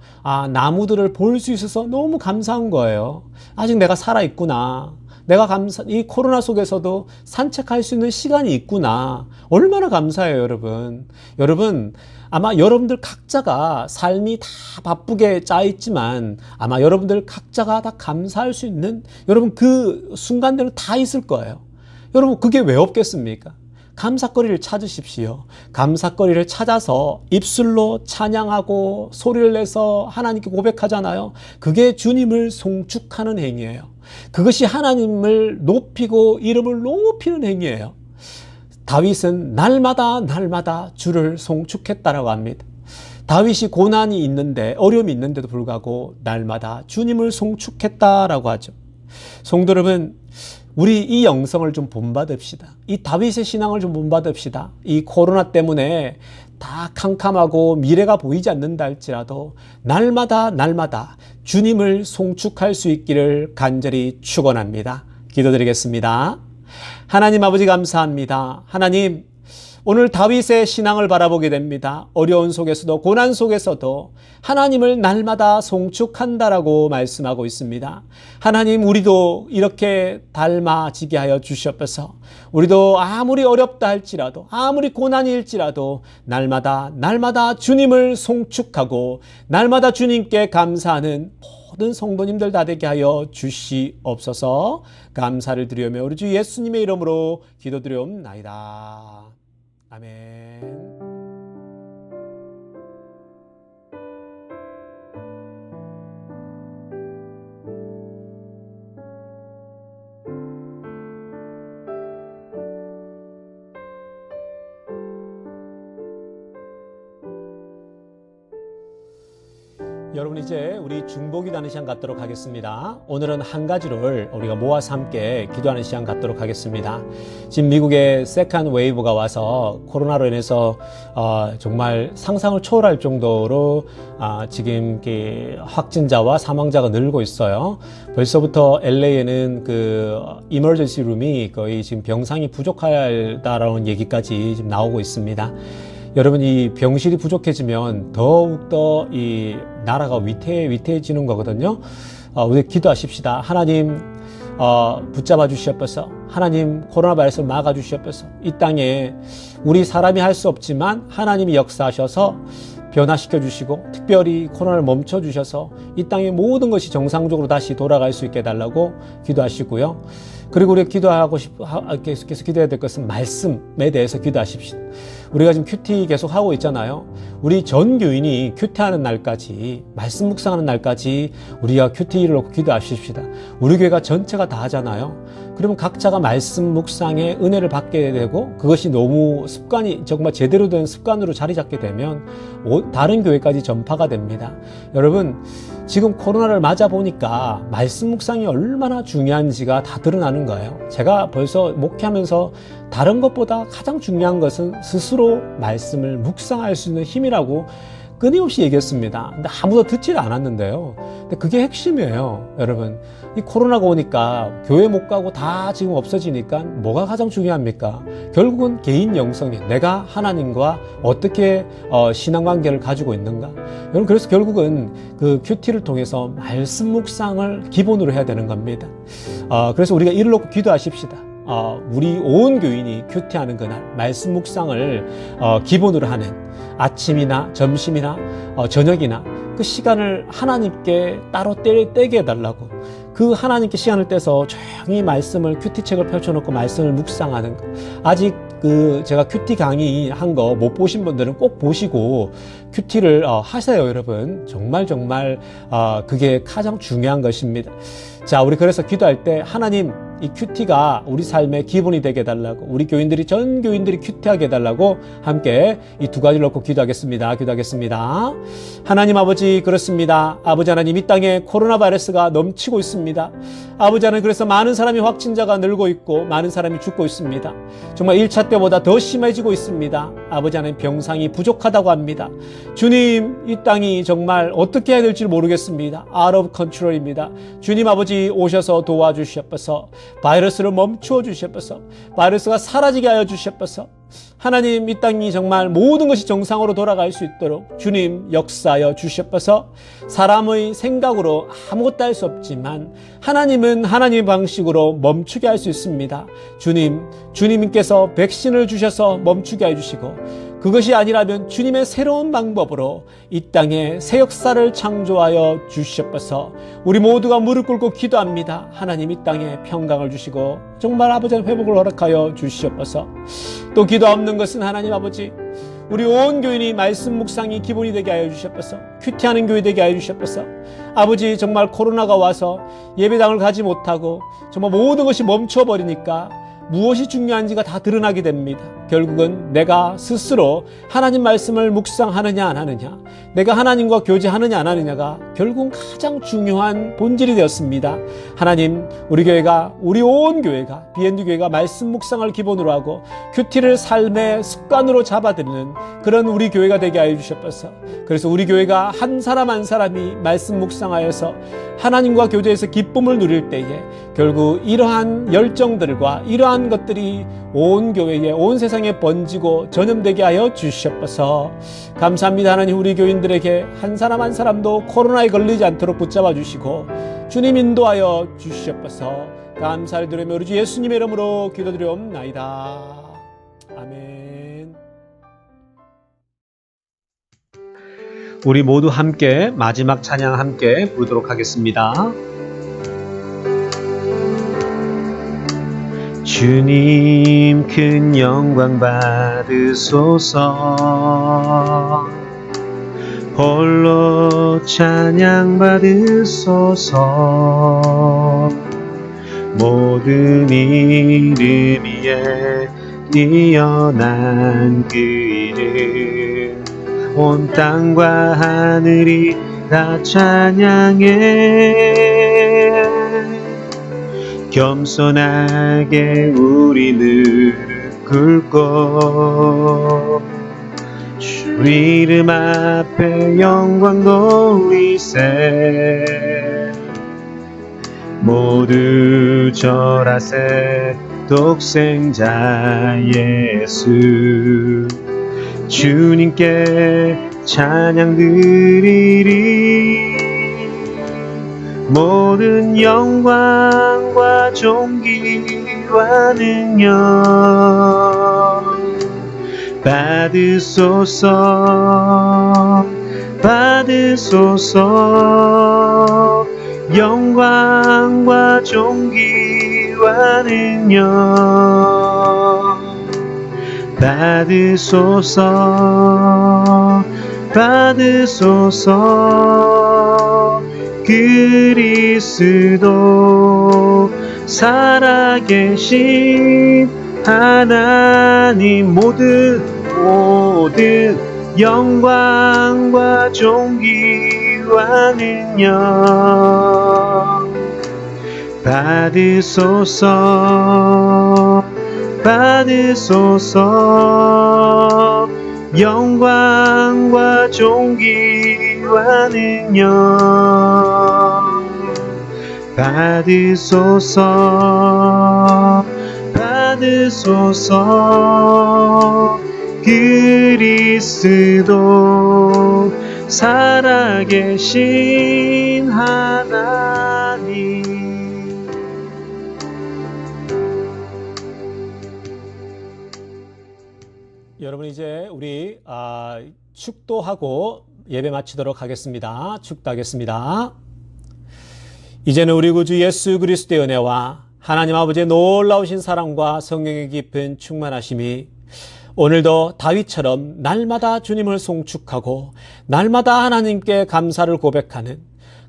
나무들을 볼 수 있어서 너무 감사한 거예요. 아직 내가 살아 있구나. 내가 이 코로나 속에서도 산책할 수 있는 시간이 있구나. 얼마나 감사해요, 여러분. 여러분, 아마 여러분들 각자가 삶이 다 바쁘게 짜 있지만 아마 여러분들 각자가 다 감사할 수 있는 여러분 그 순간들은 다 있을 거예요. 여러분, 그게 왜 없겠습니까? 감사거리를 찾으십시오. 감사거리를 찾아서 입술로 찬양하고 소리를 내서 하나님께 고백하잖아요. 그게 주님을 송축하는 행위예요. 그것이 하나님을 높이고 이름을 높이는 행위예요. 다윗은 날마다 주를 송축했다라고 합니다. 다윗이 고난이 있는데 어려움이 있는데도 불구하고 날마다 주님을 송축했다라고 하죠. 성도 여러분, 우리 이 영성을 좀 본받읍시다. 이 다윗의 신앙을 좀 본받읍시다. 이 코로나 때문에 다 캄캄하고 미래가 보이지 않는다 할지라도 날마다 주님을 송축할 수 있기를 간절히 축원합니다. 기도드리겠습니다. 하나님 아버지, 감사합니다. 하나님, 오늘 다윗의 신앙을 바라보게 됩니다. 어려운 속에서도 고난 속에서도 하나님을 날마다 송축한다라고 말씀하고 있습니다. 하나님, 우리도 이렇게 닮아지게 하여 주시옵소서. 우리도 아무리 어렵다 할지라도 아무리 고난일지라도 날마다 주님을 송축하고 날마다 주님께 감사하는 모든 성도님들 다 되게 하여 주시옵소서. 감사를 드리며 우리 주 예수님의 이름으로 기도드리옵나이다. 아멘. 여러분, 이제 우리 중보기도하는 시간 갖도록 하겠습니다. 오늘은 한 가지를 우리가 모아서 함께 기도하는 시간 갖도록 하겠습니다. 지금 미국에 세컨드 웨이브가 와서 코로나로 인해서 정말 상상을 초월할 정도로 지금 확진자와 사망자가 늘고 있어요. 벌써부터 LA에는 그 이머전시 룸이 거의 지금 병상이 부족하다라는 얘기까지 지금 나오고 있습니다. 여러분, 이 병실이 부족해지면 더욱더 이 나라가 위태해지는 거거든요. 우리 기도하십시다. 하나님, 붙잡아 주시옵소서. 하나님, 코로나 바이러스를 막아 주시옵소서. 이 땅에 우리 사람이 할 수 없지만 하나님이 역사하셔서 변화시켜 주시고 특별히 코로나를 멈춰 주셔서 이 땅의 모든 것이 정상적으로 다시 돌아갈 수 있게 해달라고 기도하시고요. 그리고 우리가 계속 기도해야 될 것은 말씀에 대해서 기도하십시오. 우리가 지금 큐티 계속 하고 있잖아요. 우리 전 교인이 큐티하는 날까지, 말씀 묵상하는 날까지 우리가 큐티를 놓고 기도하십시다. 우리 교회가 전체가 다 하잖아요. 그러면 각자가 말씀 묵상에 은혜를 받게 되고 그것이 너무 습관이 정말 제대로 된 습관으로 자리 잡게 되면 다른 교회까지 전파가 됩니다. 여러분, 지금 코로나를 맞아 보니까 말씀 묵상이 얼마나 중요한지가 다 드러나는 거예요. 제가 벌써 목회하면서 다른 것보다 가장 중요한 것은 스스로 말씀을 묵상할 수 있는 힘이라고 끊임없이 얘기했습니다. 근데 아무도 듣지를 않았는데요. 근데 그게 핵심이에요. 여러분, 이 코로나가 오니까 교회 못 가고 다 지금 없어지니까 뭐가 가장 중요합니까? 결국은 개인 영성에 내가 하나님과 어떻게 신앙관계를 가지고 있는가. 여러분, 그래서 결국은 그 큐티를 통해서 말씀 묵상을 기본으로 해야 되는 겁니다. 그래서 우리가 이를 놓고 기도하십시다. 우리 온 교인이 큐티하는 그날 말씀 묵상을 기본으로 하는 아침이나 점심이나 저녁이나 그 시간을 하나님께 따로 떼게 해달라고, 그 하나님께 시간을 떼서 조용히 말씀을 큐티책을 펼쳐놓고 말씀을 묵상하는 거. 아직 제가 큐티 강의 한 거 못 보신 분들은 꼭 보시고 큐티를 하세요, 여러분. 정말 그게 가장 중요한 것입니다. 자, 우리 그래서 기도할 때 하나님, 이 큐티가 우리 삶의 기본이 되게 해달라고, 우리 교인들이 전 교인들이 큐티하게 해달라고 함께 이 두 가지를 놓고 기도하겠습니다. 하나님 아버지, 그렇습니다. 아버지 하나님, 이 땅에 코로나 바이러스가 넘치고 있습니다. 아버지 하나님, 그래서 많은 사람이 확진자가 늘고 있고 많은 사람이 죽고 있습니다. 정말 1차 때보다 더 심해지고 있습니다. 아버지 하나님, 병상이 부족하다고 합니다. 주님, 이 땅이 정말 어떻게 해야 될지 모르겠습니다. out of control입니다. 주님 아버지, 오셔서 도와주시옵소서. 바이러스를 멈추어 주시옵소서. 바이러스가 사라지게 하여 주시옵소서. 하나님, 이 땅이 정말 모든 것이 정상으로 돌아갈 수 있도록 주님 역사하여 주시옵소서. 사람의 생각으로 아무것도 할 수 없지만 하나님은 하나님의 방식으로 멈추게 할 수 있습니다. 주님께서 백신을 주셔서 멈추게 해주시고, 그것이 아니라면 주님의 새로운 방법으로 이 땅에 새 역사를 창조하여 주시옵소서. 우리 모두가 무릎 꿇고 기도합니다. 하나님, 이 땅에 평강을 주시고 정말 아버지 회복을 허락하여 주시옵소서. 또 기도 없는 것은 하나님 아버지, 우리 온 교인이 말씀 묵상이 기본이 되게 하여 주시옵소서. 큐티하는 교회 되게 하여 주시옵소서. 아버지, 정말 코로나가 와서 예배당을 가지 못하고 정말 모든 것이 멈춰버리니까 무엇이 중요한지가 다 드러나게 됩니다. 결국은 내가 스스로 하나님 말씀을 묵상하느냐 안 하느냐, 내가 하나님과 교제하느냐 안 하느냐가 결국은 가장 중요한 본질이 되었습니다. 하나님, 우리 온 교회가, B&D 교회가 말씀 묵상을 기본으로 하고 큐티를 삶의 습관으로 잡아들이는 그런 우리 교회가 되게 하여 주셨소서. 그래서 우리 교회가 한 사람 한 사람이 말씀 묵상하여서 하나님과 교제에서 기쁨을 누릴 때에 결국 이러한 열정들과 이러한 것들이 온 교회에, 온 세상에 번지고 전염되게 하여 주시옵소서. 감사합니다. 하나님, 우리 교인들에게 한 사람 한 사람도 코로나에 걸리지 않도록 붙잡아 주시고 주님 인도하여 주시옵소서. 감사를 드리며 우리 주 예수님의 이름으로 기도드리옵나이다. 아멘. 우리 모두 함께 마지막 찬양 함께 부르도록 하겠습니다. 주님 큰 영광 받으소서. 홀로 찬양 받으소서. 모든 이름 위에 뛰어난 그 이름, 온 땅과 하늘이 다 찬양해. 겸손하게 우리 무릎 꿇고 주 이름 앞에 영광 돌리세. 모두 절하세. 독생자 예수 주님께 찬양 드리리. 모든 영광과 존귀와 능력 받으소서. 받으소서. 영광과 존귀와 능력 받으소서. 받으소서. 그리스도 살아계신 하나님, 모든 영광과 존귀와 능력 받으소서. 받으소서. 영광과 존귀와 능력 받으소서 받으소서. 그리스도 살아계신 하나님. 여러분 이제 우리 축도하고 예배 마치도록 하겠습니다. 축도하겠습니다. 이제는 우리 구주 예수 그리스도의 은혜와 하나님 아버지의 놀라우신 사랑과 성령의 깊은 충만하심이 오늘도 다윗처럼 날마다 주님을 송축하고 날마다 하나님께 감사를 고백하는,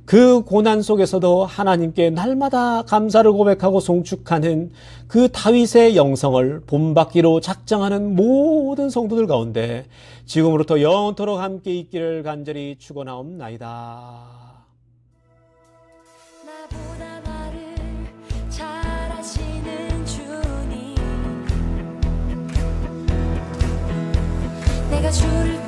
그 고난 속에서도 하나님께 날마다 감사를 고백하고 송축하는 그 다윗의 영성을 본받기로 작정하는 모든 성도들 가운데 지금으로부터 영원토록 함께 있기를 간절히 축원하옵나이다. 나보다 나를 잘 아시는 주님, 내가 주를